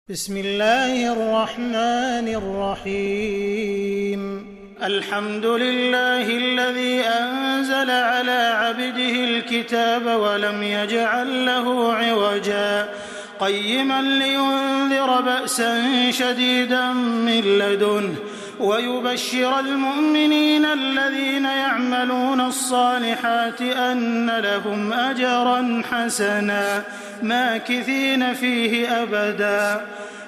بسم الله الرحمن الرحيم الحمد لله الذي أنزل على عبده الكتاب ولم يجعل له عوجا قيما لينذر بأسا شديدا من لدنه ويبشر المؤمنين الذين يعملون الصالحات أن لهم أجرا حسنا ماكثين فيه أبدا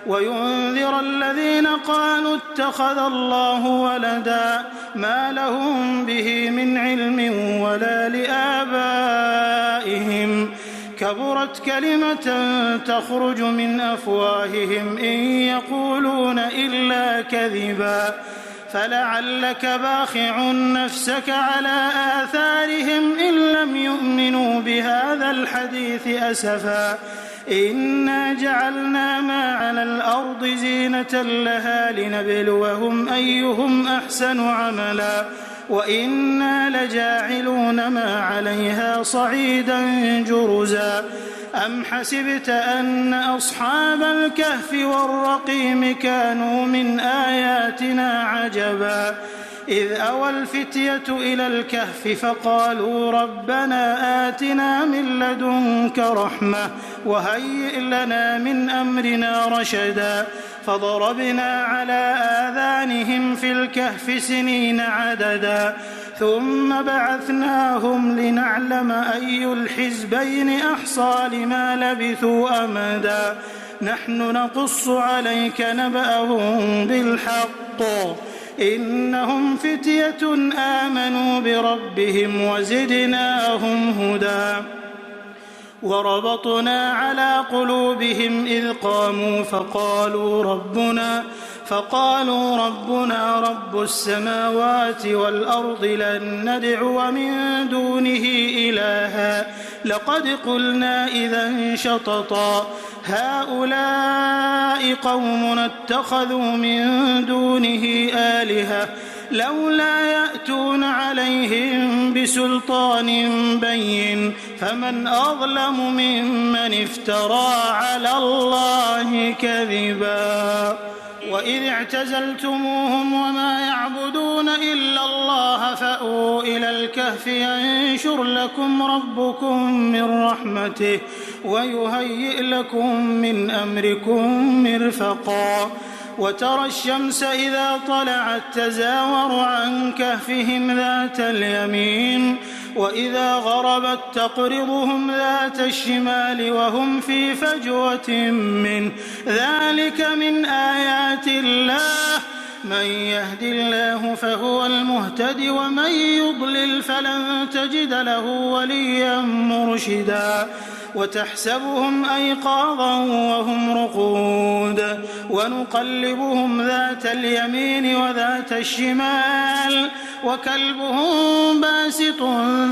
وينذر الذين قالوا اتخذ الله ولدا ما لهم به من علم ولا لآبائهم كبرت كلمة تخرج من أفواههم إن يقولون إلا كذبا فلعلك باخع نفسك على آثارهم إن لم يؤمنوا بهذا الحديث أسفا إنا جعلنا ما على الأرض زينة لها لنبلوهم أيهم أحسن عملا وإنا لجاعلون ما عليها صعيدا جرزا أم حسبت أن أصحاب الكهف والرقيم كانوا من آياتنا عجبا إذ أوى الفتية إلى الكهف فقالوا ربنا آتنا من لدنك رحمة وهيئ لنا من أمرنا رشدا فضربنا على آذانهم في الكهف سنين عددا ثم بعثناهم لنعلم أي الحزبين أحصى لما لبثوا أمدا نحن نقص عليك نبأهم بالحق إنهم فتية آمنوا بربهم وزدناهم هدى وربطنا على قلوبهم إذ قاموا فقالوا ربنا رب السماوات والأرض لن ندعو من دونه إلها لقد قلنا إذا شططا هؤلاء قومنا اتخذوا من دونه آلهة لولا يأتون عليهم بسلطان بين فمن أظلم ممن افترى على الله كذبا وإذ اعتزلتموهم وما يعبدون إلا الله فأووا إلى الكهف ينشر لكم ربكم من رحمته ويهيئ لكم من أمركم مرفقا وترى الشمس إذا طلعت تزاور عن كهفهم ذات اليمين وإذا غربت تقرضهم ذات الشمال وهم في فجوة منه ذلك من آيات الله من يهد الله فهو المهتد ومن يضلل فلن تجد له وليا مرشدا وتحسبهم أيقاظا وهم رقود ونقلبهم ذات اليمين وذات الشمال وكلبهم باسط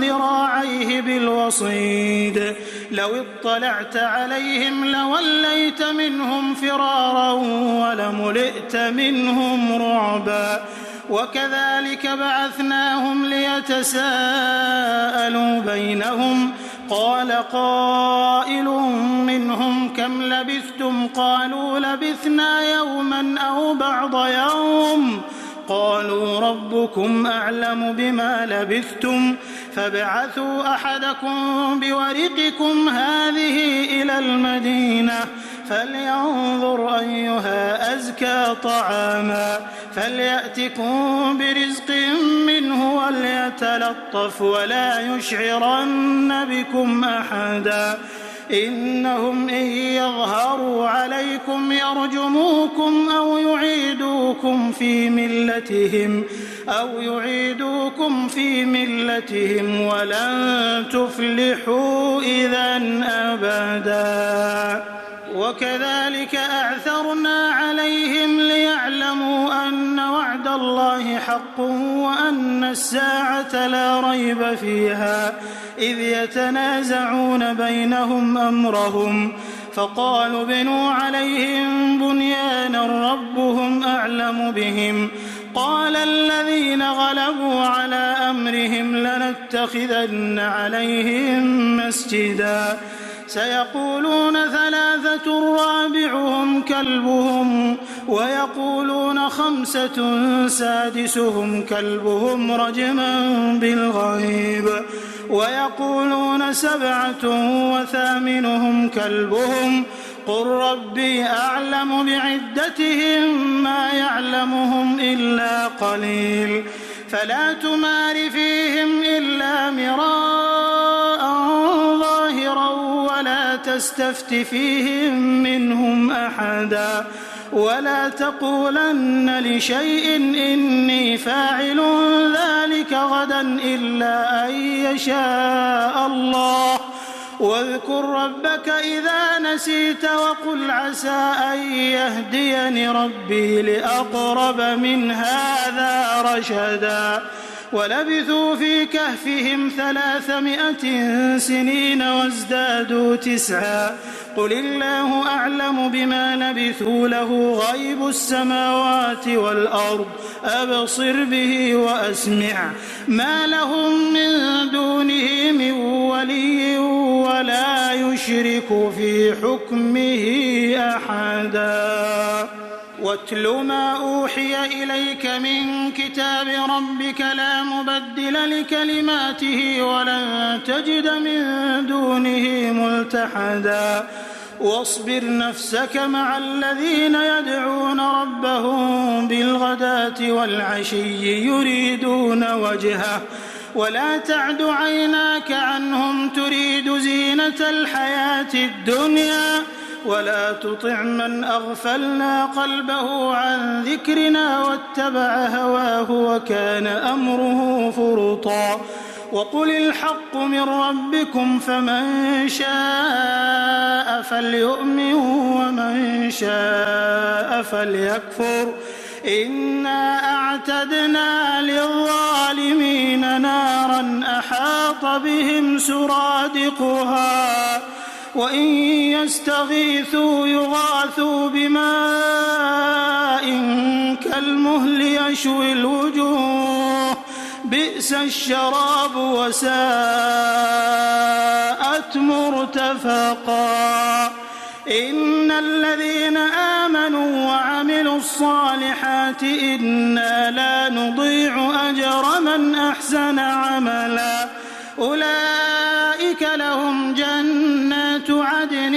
ذراعيه بالوصيد لو اطلعت عليهم لوليت منهم فرارا ولملئت منهم رعبا وكذلك بعثناهم ليتساءلوا بينهم قال قائل منهم كم لبثتم قالوا لبثنا يوما أو بعض يوم قالوا ربكم أعلم بما لبثتم فابعثوا أحدكم بورقكم هذه إلى المدينة فلينظر أيها أزكى طعاما فليأتكم برزق منه وليتلطف ولا يشعرن بكم أحدا إنهم إن يظهروا عليكم يرجموكم أو يعيدوكم في ملتهم ولن تفلحوا إذا أبدا وكذلك أعثرنا عليهم ليعلموا أن وعد الله حق وأن الساعة لا ريب فيها إذ يتنازعون بينهم أمرهم فقالوا ابنوا عليهم بنيانا ربهم أعلم بهم قال الذين غلبوا على أمرهم لنتخذن عليهم مسجدا سيقولون 3 رابعهم كلبهم ويقولون 5 سادسهم كلبهم رجما بالغيب ويقولون 7 وثامنهم كلبهم قل ربي أعلم بعدتهم ما يعلمهم إلا قليل فلا تمار فيهم إلا مراء ظاهرا ولا تستفت فيهم منهم أحدا ولا تقولن لشيء إني فاعل ذلك غدا إلا أن يشاء الله واذكر ربك إذا نسيت وقل عسى أن يهديني ربي لأقرب من هذا رشدا ولبثوا في كهفهم 300 سنين وازدادوا 9 قل الله أعلم بما لبثوا له غيب السماوات والأرض أبصر به وأسمع ما لهم من دونه من ولي ولا يشرك في حكمه أحدا واتل ما أوحي إليك من كتاب ربك لا مبدل لكلماته ولن تجد من دونه ملتحدا واصبر نفسك مع الذين يدعون ربهم بالغداة والعشي يريدون وجهه ولا تعد عيناك عنهم تريد زينة الحياة الدنيا ولا تطع من أغفلنا قلبه عن ذكرنا واتبع هواه وكان أمره فرطا وقل الحق من ربكم فمن شاء فليؤمن ومن شاء فليكفر إنا أعتدنا للظالمين نارا أحاط بهم سرادقها وإن يستغيثوا يغاثوا بماء كالمهل يشوي الوجوه بئس الشراب وساءت مرتفقا إن الذين آمنوا وعملوا الصالحات إنا لا نضيع أجر من أحسن عملا أولئك لهم جنات عدن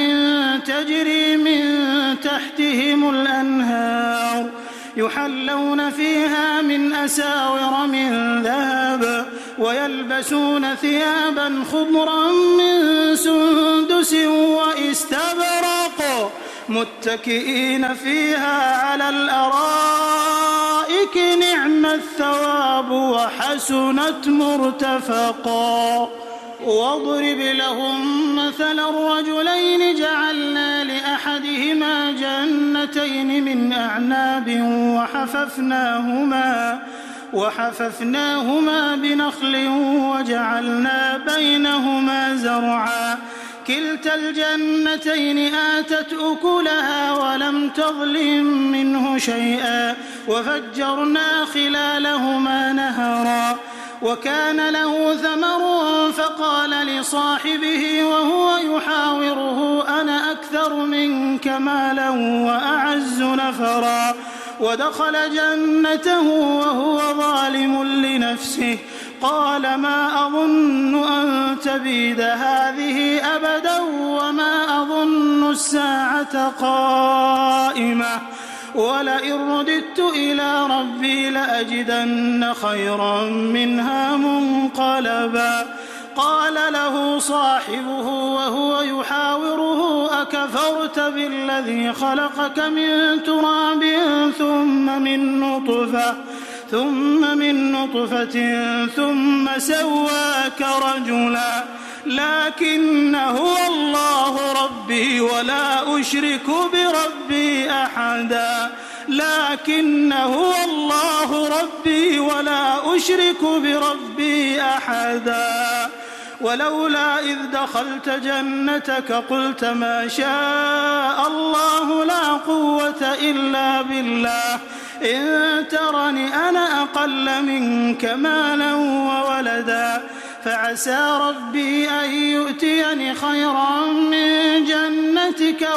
تجري من تحتهم الأنهار يحلون فيها من أساور من ذهب ويلبسون ثيابا خضرا من سندس وإستبرق متكئين فيها على الأرائك نعم الثواب وحسنت مرتفقا واضرب لهم مثل الرجلين جعلنا لأحدهما جنتين من أعناب وحففناهما بنخل وجعلنا بينهما زرعا كلتا الجنتين آتت أكلها ولم تظلم منه شيئا وفجرنا خلالهما نهرا وكان له ثمر فقال لصاحبه وهو يحاوره أنا أكثر منك مالا وأعز نفرا ودخل جنته وهو ظالم لنفسه قال ما أظن أن تبيد هذه أبدا وما أظن الساعة قائمة ولئن رددت إلى ربي لأجدن خيرا منها منقلبا قال له صاحبه وهو يحاوره أكفرت بالذي خلقك من تراب ثم من نطفة ثم سواك رجلا لكن هو الله ربي ولا أشرك بربي أحدا لكن هو الله ربي ولا أشرك بربي أحدا ولولا إذ دخلت جنتك قلت ما شاء الله لا قوة إلا بالله إن ترني أنا أقل منك مالا وولدا فعسى ربي أن يؤتيني خيرا من جنتك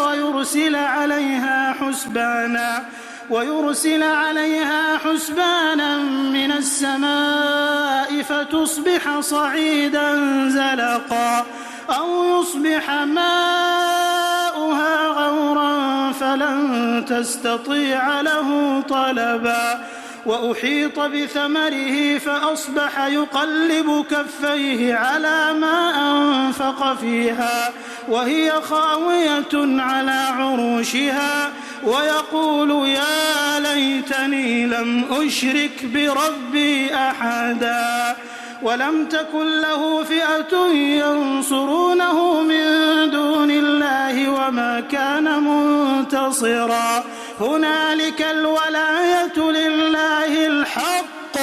ويرسل عليها حسبانا من السماء فتصبح صعيدا زلقا أو يصبح ماؤها غورا فلن تستطيع له طلبا وأحيط بثمره فأصبح يقلب كفيه على ما أنفق فيها وهي خاوية على عروشها ويقول يا ليتني لم أشرك بربي أحدا ولم تكن له فئة ينصرونه من دون الله وما كان منتصرا هنالك الولاية لله الحق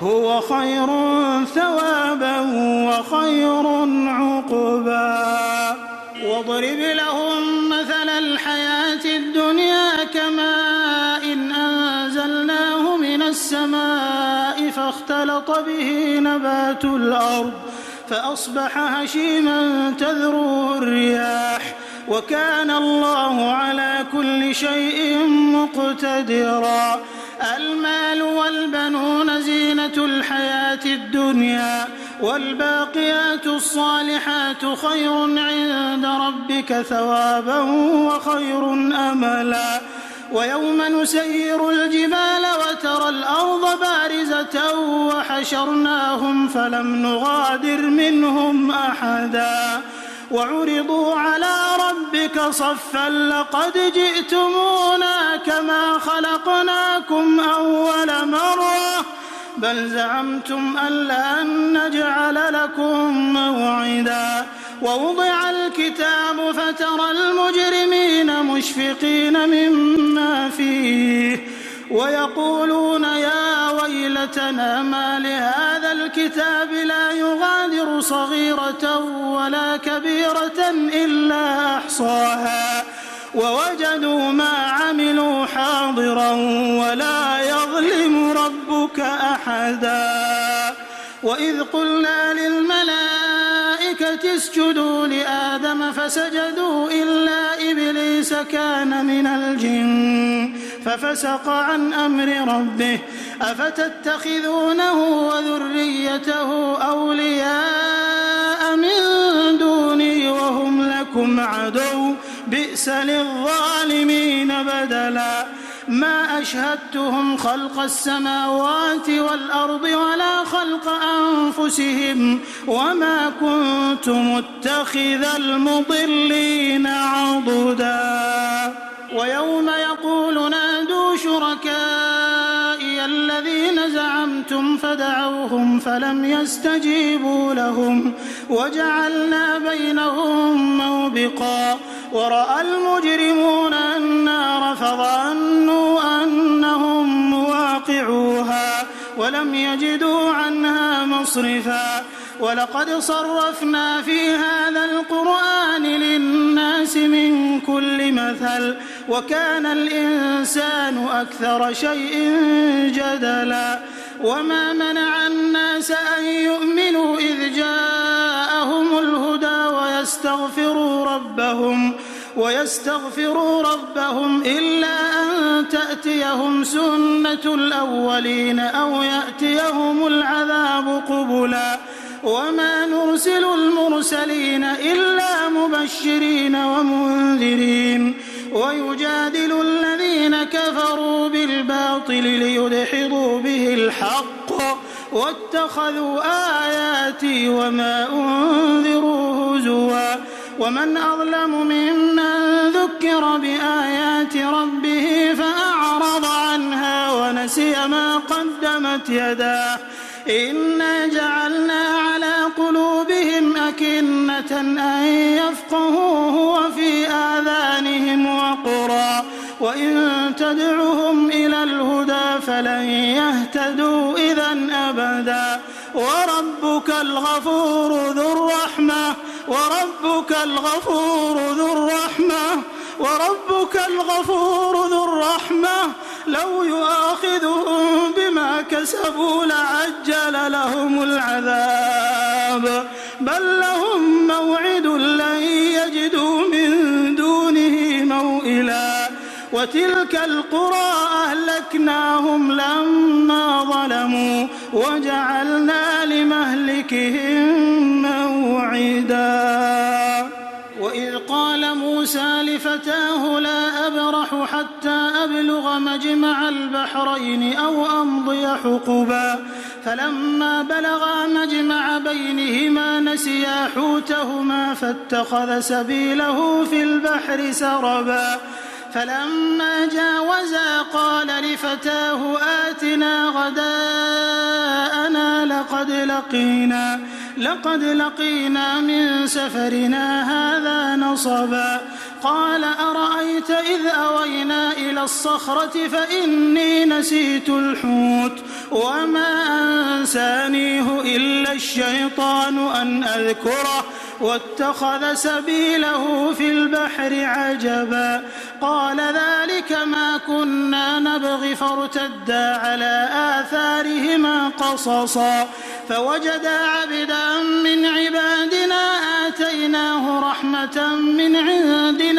هو خير ثوابا وخير عقبا واضرب لهم مثل الحياة الدنيا كماء أنزلناه من السماء فاختلط به نبات الأرض فأصبح هشيما تذروه الرياح وكان الله على كل شيء مقتدرا المال والبنون زينة الحياة الدنيا والباقيات الصالحات خير عند ربك ثوابا وخير أملا ويوم نسير الجبال وترى الأرض بارزة وحشرناهم فلم نغادر منهم أحدا وعرضوا على ربك صفا لقد جئتمونا كما خلقناكم أول مرة بل زعمتم أن لن نجعل لكم موعدا ووضع الكتاب فترى المجرمين مشفقين مما فيه ويقولون يا ويلتنا ما لهذا الكتاب لا يغادر صغيرة ولا كبيرة إلا أحصاها ووجدوا ما عملوا حاضرا ولا يظلم ربك أحدا وإذ قلنا للملائكة اسجدوا لآدم فسجدوا إلا إبليس كان من الجن ففسق عن أمر ربه أفتتخذونه وذريته أولياء من دوني وهم لكم عدو بئس للظالمين بدلا ما أشهدتهم خلق السماوات والأرض ولا خلق أنفسهم وما كنت متخذ المضلين عضدا ويوم يقول نادوا شركائي الذين زعمتم فدعوهم فلم يستجيبوا لهم وجعلنا بينهم موبقا ورأى المجرمون النار فظنوا أنهم مواقعوها ولم يجدوا عنها مصرفا ولقد صرفنا في هذا القرآن للناس من كل مثل وكان الإنسان أكثر شيء جدلا وما منع الناس أن يؤمنوا إذ جاءهم الهدى ويستغفروا ربهم إلا أن تأتيهم سنة الأولين أو يأتيهم العذاب قبلا وما نرسل المرسلين إلا مبشرين ومنذرين ويجادل الذين كفروا بالباطل ليدحضوا به الحق واتخذوا آياتي وما أنذروا هزوا ومن أظلم ممن ذكر بآيات ربه فأعرض عنها ونسي ما قدمت يداه إنا جعلنا على قلوبهم أكنة أن يفقهوه وفي آذانهم وقرا وإن تدعهم إلى الهدى فلن يهتدوا إذا أبدا وربك الغفور ذو الرحمة لو يؤاخذهم بما كسبوا لعجل لهم العذاب حساب بل لهم موعد لن يجدوا من دونه موئلا وتلك القرى أهلكناهم لما ظلموا وجعلنا لمهلكهم موعدا وإذ قال موسى لفتاه لا أبرح حتى أبلغ مجمع البحرين أو أمضي حقبا فلما بلغا مجمع بينهما نسيا حوتهما فاتخذ سبيله في البحر سربا فلما جاوزا قال لفتاه آتنا غداءنا لقد لقينا من سفرنا هذا نصبا قال أرأيت إذ أوينا إلى الصخرة فإني نسيت الحوت وما أنسانيه إلا الشيطان أن أذكره واتخذ سبيله في البحر عجبا قال ذلك ما كنا نبغي فارتدا على آثارهما قصصا فوجدا عبدا من عبادنا آتيناه رحمة من عندنا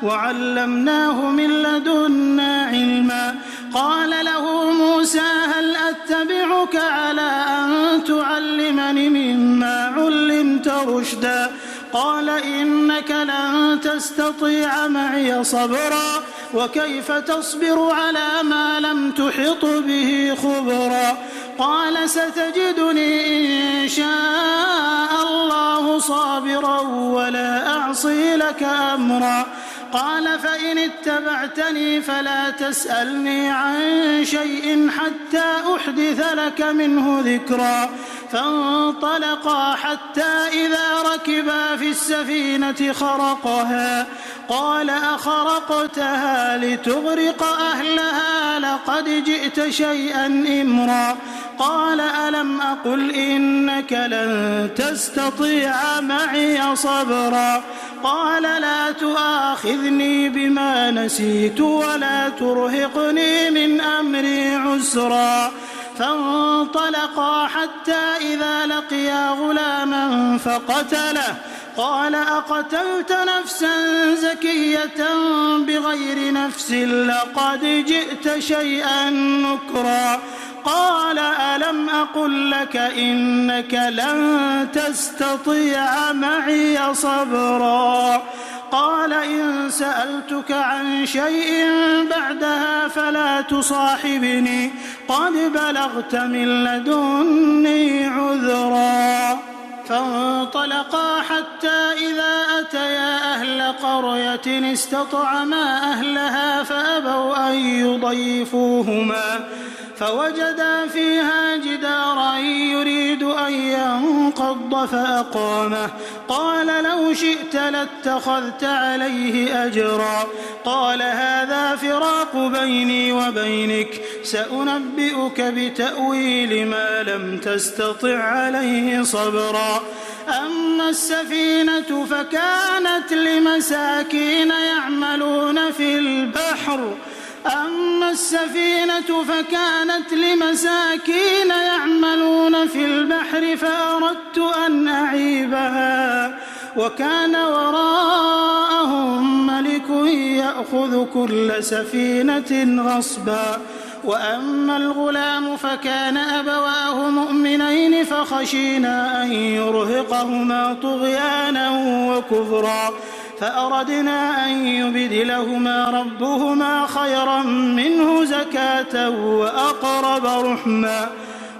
وعلمناه من لدنا علما قال له موسى هل أتبعك على أن تعلمني مما علمت رشدا قال إنك لن تستطيع معي صبرا وكيف تصبر على ما لم تحط به خبرا قال ستجدني إن شاء الله صابرا ولا أعصي لك أمرا قال فإن اتبعتني فلا تسألني عن شيء حتى أحدث لك منه ذكرا فانطلقا حتى إذا ركبا في السفينة خرقها قال أخرقتها لتغرق أهلها لقد جئت شيئا إمرا قال ألم أقل إنك لن تستطيع معي صبرا قال لا تؤاخذني بما نسيت ولا ترهقني من أمري عسرا فانطلقا حتى إذا لقيا غلاما فقتله قال أقتلت نفسا زكية بغير نفس لقد جئت شيئا نكرا قال ألم أقل لك إنك لن تستطيع معي صبرا قال إن سألتك عن شيء بعدها فلا تصاحبني قد بلغت من لدني عذرا فانطلقا حتى إذا أتيا أهل قرية استطعما أهلها فأبوا أن يضيفوهما فوجدا فيها جدارا يريد أن ينقض فأقامه قال لو شئت لاتخذت عليه أجرا قال هذا فراق بيني وبينك سأنبئك بتأويل ما لم تستطع عليه صبرا أما السفينة فكانت لمساكين يعملون في البحر فأردت أن أعيبها وكان وراءهم ملك يأخذ كل سفينة غصبا وأما الغلام فكان أبواه مؤمنين فخشينا أن يرهقهما طغيانا وكفرا فأردنا أن يبدلهما ربهما خيرا منه زكاة وأقرب رحما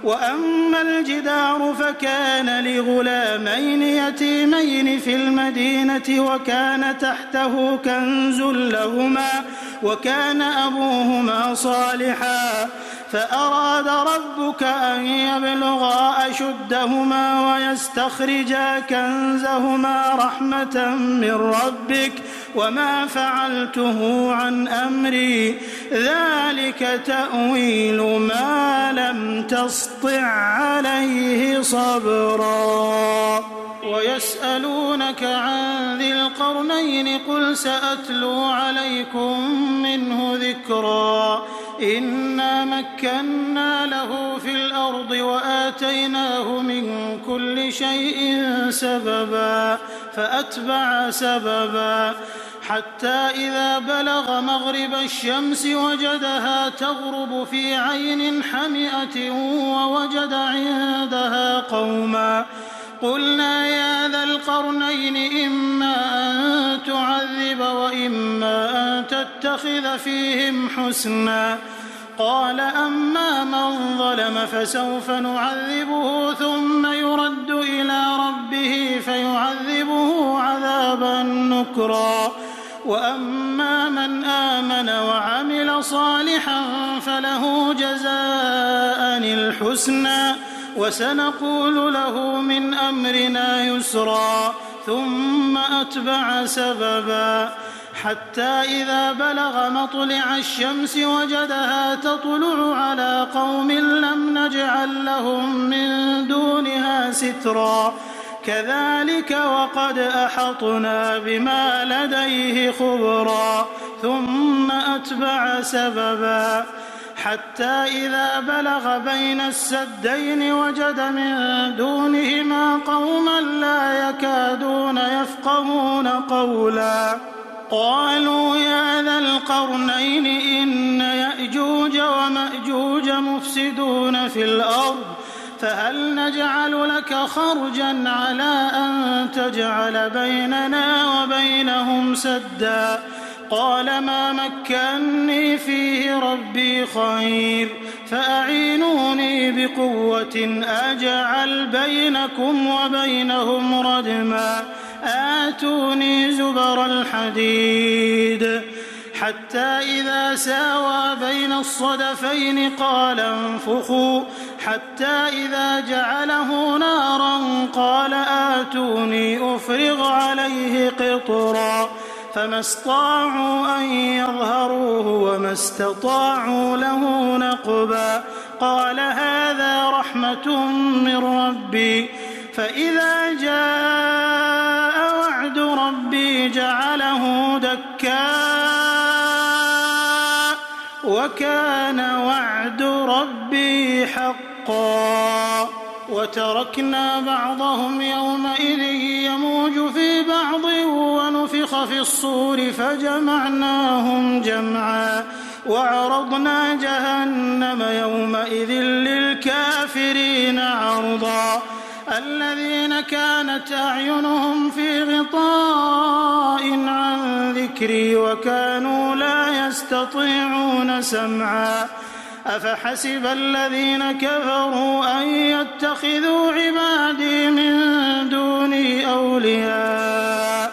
وأما الجدار فكان لغلامين يتيمين في المدينة وكان تحته كنز لهما وكان أبوهما صالحا فأراد ربك أن يبلغا أشدهما ويستخرجا كنزهما رحمة من ربك وما فعلته عن أمري ذلك تأويل ما لم تسطع عليه صبرا ويسألونك عن ذي القرنين قل سأتلو عليكم منه ذكرا إنا مكنا له في الأرض وآتيناه من كل شيء سببا فأتبع سببا حتى إذا بلغ مغرب الشمس وجدها تغرب في عين حمئة ووجد عندها قوما قلنا يا ذا القرنين إما أن تعذب وإما أن تتخذ فيهم حسنا قال أما من ظلم فسوف نعذبه ثم يرد إلى ربه فيعذبه عذابا نكرا وأما من آمن وعمل صالحا فله جزاء الحسنى وسنقول له من أمرنا يسرا ثم أتبع سببا حتى إذا بلغ مطلع الشمس وجدها تطلع على قوم لم نجعل لهم من دونها سترا كذلك وقد أحطنا بما لديه خبرا ثم أتبع سببا حتى إذا بلغ بين السدين وجد من دونهما قوما لا يكادون يفقهون قولا قالوا يا ذا القرنين إن يأجوج ومأجوج مفسدون في الأرض فهل نجعل لك خرجا على أن تجعل بيننا وبينهم سدا قال ما مكني فيه ربي خير فأعينوني بقوة أجعل بينكم وبينهم ردما آتوني زبر الحديد حتى إذا ساوى بين الصدفين قال انفخوا حتى إذا جعله نارا قال آتوني أفرغ عليه قطرا فما استطاعوا أن يظهروه وما استطاعوا له نقبا قال هذا رحمة من ربي فإذا جاء وعد ربي جعله دكاء وكان وعد ربي حقا وتركنا بعضهم يومئذ يموج في بعض ونفخ في الصور فجمعناهم جمعا وعرضنا جهنم يومئذ للكافرين عرضا الذين كانت أعينهم في غطاء عن ذكري وكانوا لا يستطيعون سمعا أفحسب الذين كفروا أن يتخذوا عبادي من دوني أولياء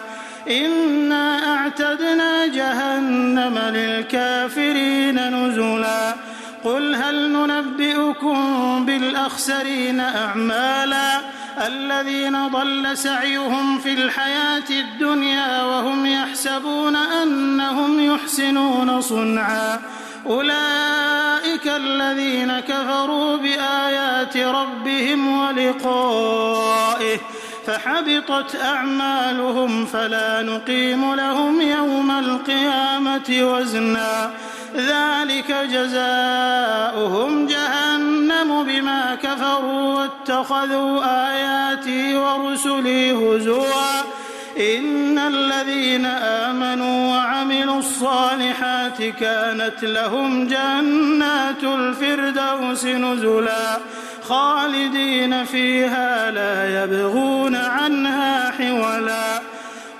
إنا أعتدنا جهنم للكافرين نزلا قل هل ننبئكم بالأخسرين أعمالا الذين ضل سعيهم في الحياة الدنيا وهم يحسبون أنهم يحسنون صنعا أولئك الذين كفروا بآيات ربهم ولقائه فحبطت أعمالهم فلا نقيم لهم يوم القيامة وزنا ذلك جزاؤهم جهنم بما كفروا واتخذوا آياتي ورسلي هزوا إن الذين آمنوا وعملوا الصالحات كانت لهم جنات الفردوس نزلا خالدين فيها لا يبغون عنها حولا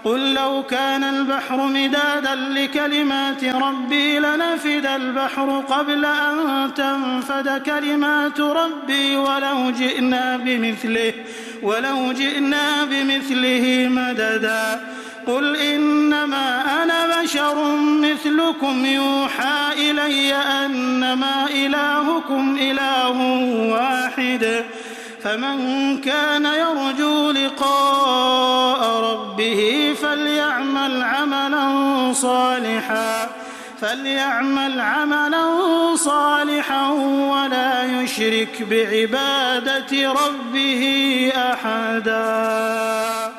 قل لو كان البحر مدادا لكلمات ربي لنفد البحر قبل أن تنفد كلمات ربي ولو جئنا بمثله مددا قل إنما أنا بشر مثلكم يوحى إلي أنما إلهكم إله واحد فمن كان يرجو لقاء ربه فليعمل عملا صالحا ولا يشرك بعبادة ربه أحدا.